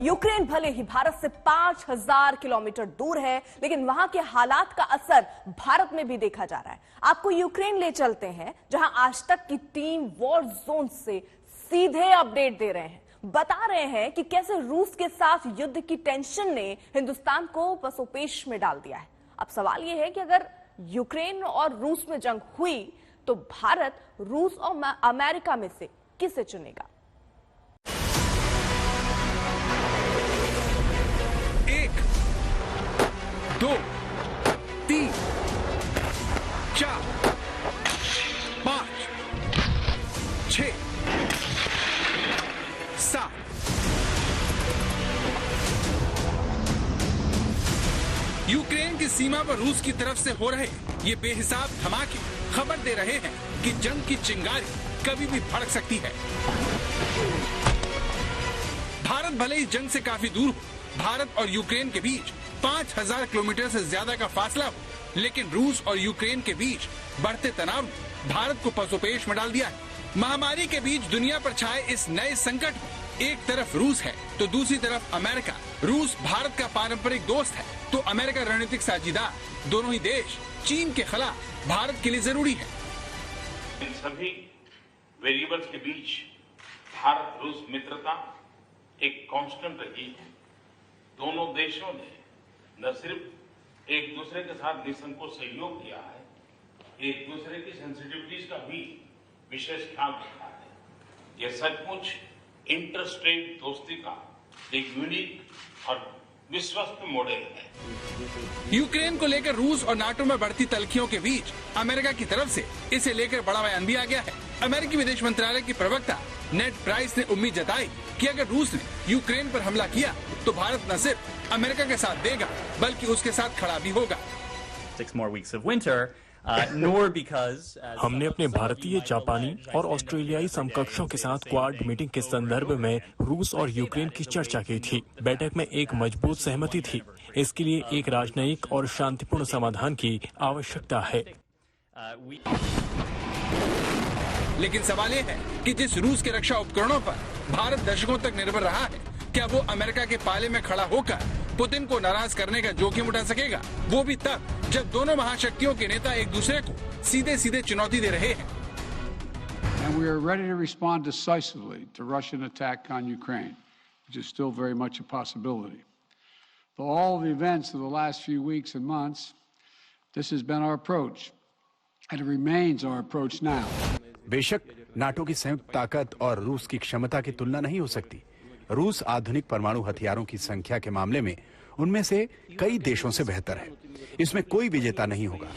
Ukraine भले ही भारत से 5000 kilometre दूर है, लेकिन वहां के हालात का असर भारत में भी देखा जा रहा है। आपको यूक्रेन ले चलते हैं, जहां आज तक की टीम वॉर जोन से सीधे अपडेट दे रहे हैं, बता रहे हैं कि कैसे रूस के साथ युद्ध की टेंशन ने हिंदुस्तान को पसोपेश में डाल दिया है। अब सवाल यह है कि अगर यूक्रेन और रूस में जंग हुई तो भारत रूस और अमेरिका में से किसे चुनेगा? 1, 2, 3, 4, 5, 6, 7। यूक्रेन की सीमा पर रूस की तरफ से हो रहे ये बेहिसाब धमाके खबर दे रहे हैं कि जंग की चिंगारी कभी भी भड़क सकती है। भारत भले ही जंग से काफी दूर हो, भारत और यूक्रेन के बीच 5000 किलोमीटर से ज्यादा का फासला हो, लेकिन रूस और यूक्रेन के बीच बढ़ते तनाव ने भारत को पसोपेश में डाल दिया है। महामारी के बीच दुनिया पर छाए इस नए संकट में एक तरफ रूस है तो दूसरी तरफ अमेरिका। रूस भारत का पारंपरिक दोस्त है तो अमेरिका रणनीतिक साझीदार। दोनों ही देश चीन के खिलाफ भारत के लिए जरूरी है। इन सभी वेरिएबल्स के बीच भारत रूस मित्रता एक कांस्टेंट रही है। दोनों देशों ने न सिर्फ एक दूसरे के साथ निसंकोच सहयोग किया है, एक दूसरे की सेंसिटिविटीज का भी विशेष ख्याल रखा है। यह सचमुच इंटरस्टेट दोस्ती का एक यूनिक और विश्वस्त मॉडल है। यूक्रेन को लेकर रूस और नाटो में बढ़ती तल्खियों के बीच अमेरिका की तरफ से इसे लेकर बड़ा बयान भी आ गया है। अमेरिकी विदेश मंत्रालय की प्रवक्ता नेड प्राइस ने उम्मीद जताई कि अगर रूस ने यूक्रेन पर हमला किया तो भारत न सिर्फ अमेरिका के साथ देगा बल्कि उसके साथ खड़ा भी होगा। 6 more weeks of winter. Nor because हमने अपने भारतीय, जापानी और ऑस्ट्रेलियाई समकक्षों के साथ क्वाड मीटिंग के संदर्भ में रूस और यूक्रेन की चर्चा की थी। बैठक में एक मजबूत सहमति थी। इसके लिए एक राजनयिक और शांतिपूर्ण समाधान की आवश्यकता है। लेकिन सवाल ये है कि जिस रूस के रक्षा उपकरणों पर भारत दशकों तक निर्भर रहा है, क्या वो अमेरिका के पाले में खड़ा होकर पुतिन को नाराज करने का जोखिम उठा सकेगा? वो भी तब जब दोनों महाशक्तियों के नेता एक दूसरे को सीधे सीधे चुनौती दे रहे हैं। And we are ready to respond decisively to Russian attack on Ukraine, which is still very much a possibility. For all the events of the last few weeks and months, this has been our approach, and it remains our approach now. बेशक NATO की संयुक्त ताकत और रूस की क्षमता की तुलना नहीं हो सकती। रूस आधुनिक परमाणु हथियारों की संख्या के मामले में उनमें से कई देशों से बेहतर है। इसमें कोई विजेता नहीं होगा।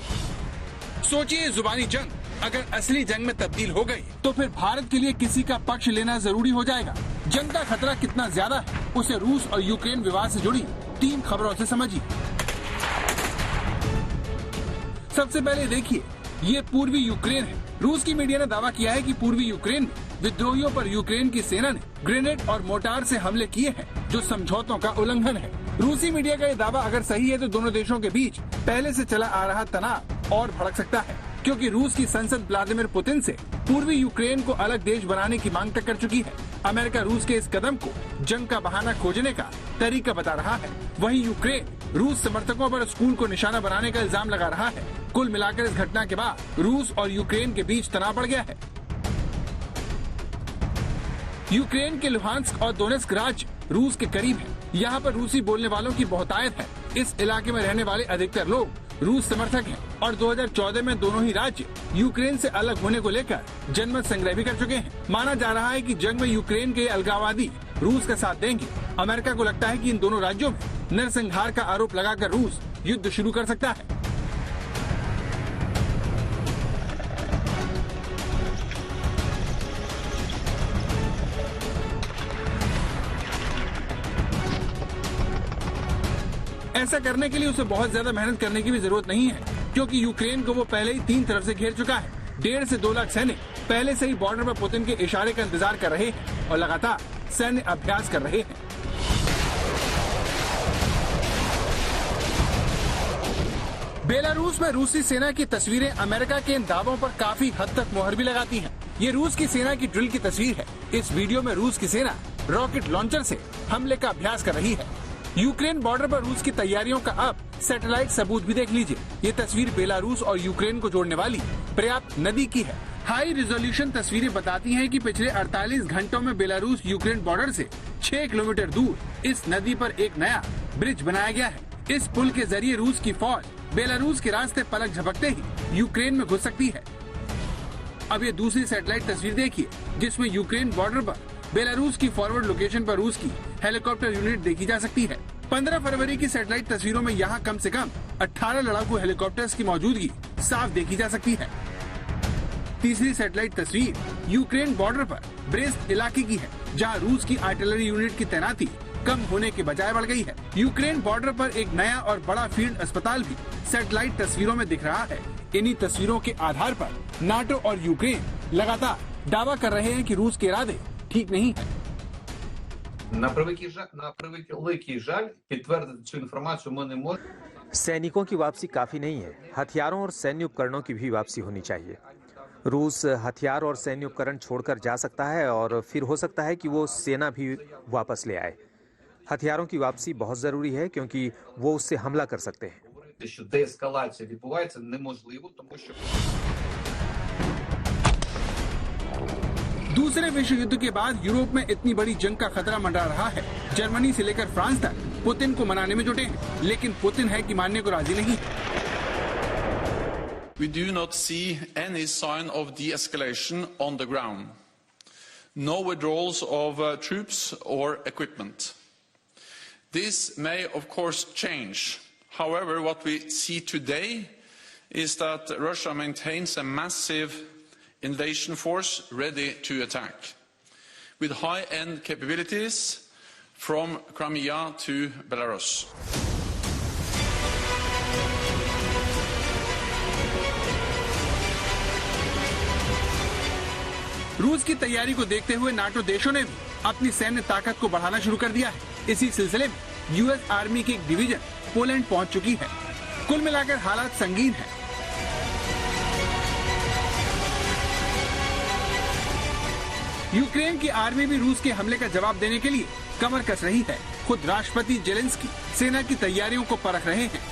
सोचिए, जुबानी जंग अगर असली जंग में तब्दील हो गई तो फिर भारत के लिए किसी का पक्ष लेना जरूरी हो जाएगा। जंग का खतरा कितना ज्यादा है उसे रूस और यूक्रेन विवाद से जुड़ी 3 खबरों से समझिए। सबसे पहले देखिए, ये पूर्वी यूक्रेन है। रूस की मीडिया ने दावा किया है कि पूर्वी यूक्रेन में विद्रोहियों पर यूक्रेन की सेना ने ग्रेनेड और मोर्टार से हमले किए हैं, जो समझौतों का उल्लंघन है। रूसी मीडिया का ये दावा अगर सही है तो दोनों देशों के बीच पहले से चला आ रहा तनाव और भड़क सकता है, क्योंकि रूस की संसद व्लादिमीर पुतिन से पूर्वी यूक्रेन को अलग देश बनाने की मांग तक कर चुकी है। अमेरिका रूस के इस कदम को जंग का बहाना खोजने का तरीका बता रहा है। वहीं यूक्रेन रूस समर्थकों पर स्कूल को निशाना बनाने का इल्जाम लगा रहा है। कुल मिलाकर इस घटना के बाद रूस और यूक्रेन के बीच तनाव बढ़ गया है। यूक्रेन के लुहांस्क और दोनेत्स्क राज्य रूस के करीब है। यहाँ पर रूसी बोलने वालों की बहुतायत है। इस इलाके में रहने वाले अधिकतर लोग रूस समर्थक हैं और 2014 में दोनों ही राज्य यूक्रेन से अलग होने को लेकर जनमत संग्रह भी कर चुके हैं। माना जा रहा है कि जंग में यूक्रेन के अलगाववादी रूस का साथ देंगे। अमेरिका को लगता है कि इन दोनों राज्यों में नरसंहार का आरोप लगाकर रूस युद्ध शुरू कर सकता है। ऐसा करने के लिए उसे बहुत ज्यादा मेहनत करने की भी जरूरत नहीं है, क्योंकि यूक्रेन को वो पहले ही 3 तरफ से घेर चुका है। 1.5 से 2 लाख सैनिक पहले से ही बॉर्डर पर पुतिन के इशारे का इंतजार कर रहे हैं और लगातार सैन्य अभ्यास कर रहे हैं। बेलारूस में रूसी सेना की तस्वीरें अमेरिका के इन दावों पर काफी हद तक मोहर भी लगाती हैं। ये रूस की सेना की ड्रिल की तस्वीर है। इस वीडियो में रूस की सेना रॉकेट लॉन्चर से हमले का अभ्यास कर रही है। यूक्रेन बॉर्डर पर रूस की तैयारियों का अब सैटेलाइट सबूत भी देख लीजिए। ये तस्वीर बेलारूस और यूक्रेन को जोड़ने वाली पर्याप्त नदी की है। हाई रिजोल्यूशन तस्वीरें बताती हैं कि पिछले 48 घंटों में बेलारूस यूक्रेन बॉर्डर से 6 किलोमीटर दूर इस नदी पर एक नया ब्रिज बनाया गया है। इस पुल के जरिए रूस की फौज बेलारूस के रास्ते पलक झपकते ही यूक्रेन में घुस सकती है। अब ये दूसरी सैटेलाइट तस्वीर देखिए, जिसमें यूक्रेन बॉर्डर पर बेलारूस की फॉरवर्ड लोकेशन पर रूस की हेलीकॉप्टर यूनिट देखी जा सकती है। 15 फरवरी की सैटेलाइट तस्वीरों में यहाँ कम से कम 18 लड़ाकू हेलीकॉप्टर्स की मौजूदगी साफ देखी जा सकती है। तीसरी सैटेलाइट तस्वीर यूक्रेन बॉर्डर पर ब्रेस्ट इलाके की है, जहाँ रूस की आर्टिलरी यूनिट की तैनाती कम होने के बजाय बढ़ गई है। यूक्रेन बॉर्डर पर एक नया और बड़ा फील्ड अस्पताल भी सैटेलाइट तस्वीरों में दिख रहा है। इन्हीं तस्वीरों के आधार पर नाटो और यूक्रेन लगातार दावा कर रहे हैं कि रूस के इरादे ठीक नहीं है। На превеликий жаль, підтвердити цю інформацію ми не можемо. सैनिकों की वापसी काफी नहीं है, हथियारों और सैन्य उपकरणों की भी वापसी होनी चाहिए। रूस हथियार और सैन्य उपकरण छोड़कर जा सकता है और फिर हो सकता है कि वो सेना भी वापस ले आए। हथियारों की वापसी बहुत जरूरी है क्योंकि वो उससे हमला कर सकते हैं। Що деескалація відбувається неможливо, тому що दूसरे विश्व युद्ध के बाद यूरोप में इतनी बड़ी जंग का खतरा मंडरा रहा है। जर्मनी से लेकर फ्रांस तक पुतिन को मनाने में जुटे हैं, लेकिन पुतिन है कि मानने को राजी नहीं। We do not see any sign of de-escalation on the ground. No withdrawals of troops or equipment. This may of course change. However, what we see today is that Russia maintains a massive invasion force ready to attack, with high-end capabilities from Crimea to Belarus. रूस की तैयारी को देखते हुए NATO देशों ने भी अपनी सैन्य ताकत को बढ़ाना शुरू कर दिया है। इसी सिलसिले में यूएस आर्मी की एक डिवीजन पोलैंड पहुंच चुकी है। कुल मिलाकर हालात संगीन है। यूक्रेन की आर्मी भी रूस के हमले का जवाब देने के लिए कमर कस रही है। खुद राष्ट्रपति जेलेंस्की सेना की तैयारियों को परख रहे हैं।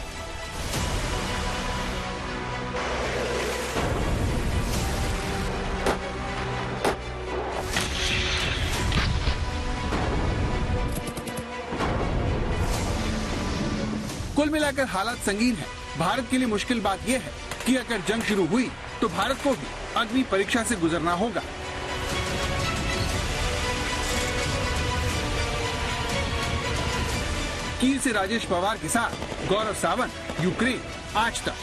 कुल मिलाकर हालात संगीन है। भारत के लिए मुश्किल बात यह है कि अगर जंग शुरू हुई तो भारत को भी अग्नि परीक्षा से गुजरना होगा। कील से राजेश पवार के साथ गौरव सावंत, यूक्रेन आज तक।